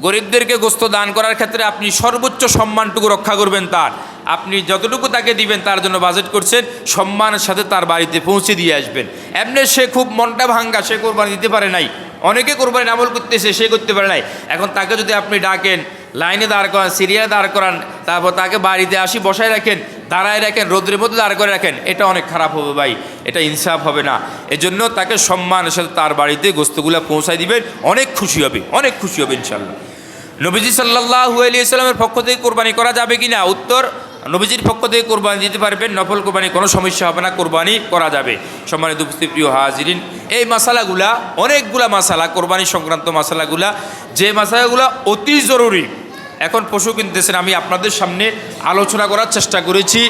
গরিবদেরকে গোস্ত দান করার ক্ষেত্রে আপনি সর্বোচ্চ সম্মানটুকু রক্ষা করবেন তার, আপনি যতটুকু তাকে দিবেন তার জন্য বাজেট করছেন, সম্মানের সাথে তার বাড়িতে পৌঁছে দিয়ে আসবেন। এমনি সে খুব মনটা ভাঙ্গা, সে কোরবানি দিতে পারে নাই, অনেকে কোরবানি আমল করতেছে, সে করতে পারে নাই, এখন তাকে যদি আপনি ডাকেন, লাইনে দাঁড় করান, সিরিয়ালে দাঁড় করান, তারপর তাকে বাড়িতে আসি বসায় রাখেন, দাঁড়ায় রাখেন, রোদ্রের মধ্যে দাঁড় করে রাখেন, এটা অনেক খারাপ হবে ভাই, এটা ইনসাফ হবে না। এজন্য তাকে সম্মানের সাথে তার বাড়িতে গোস্তগুলো পৌঁছায় দিবেন, অনেক খুশি হবে, অনেক খুশি হবে ইনশাল্লাহ। নবীজি সাল্লাল্লাহু আলাইহি ওয়াসাল্লামের পক্ষ থেকে কোরবানি করা যাবে কিনা? উত্তর, নবীজির পক্ষ থেকে কোরবানি দিতে পারবেন, নফল কোরবানি কোনো সমস্যা হবে না, কোরবানি করা যাবে। সম্মানিত উপস্থিত প্রিয় হাজিরিন, এই মশালাগুলা, অনেকগুলা মশালা, কোরবানি সংক্রান্ত মশালাগুলা, যে মশালাগুলো অতি জরুরি, এখন পশু কিনতেছেন, আমি আপনাদের সামনে আলোচনা করার চেষ্টা করেছি।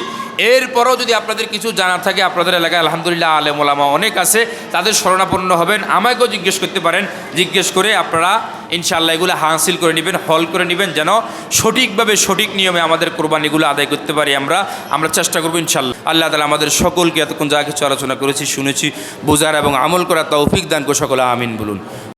এরপরও যদি আপনাদের কিছু জানার থাকে, আপনাদের এলাকায় আলহামদুলিল্লাহ আলেম ওলামা অনেক আছে, তাদের শরণাপন্ন হবেন, আমাকেও জিজ্ঞেস করতে পারেন, জিজ্ঞেস করে আপনারা ইনশাআল্লাহ এগুলো হাসিল করে নেবেন, হল করে নেবেন, যেন সঠিকভাবে সঠিক নিয়মে আমাদের কোরবানিগুলো আদায় করতে পারি। আমরা চেষ্টা করবো ইনশাআল্লাহ। আল্লাহ তাআলা আমাদের সকলকে এতক্ষণ যা কিছু আলোচনা করেছি, শুনেছি, বোঝার এবং আমল করার তৌফিক দান করে সকলে আমিন বলুন।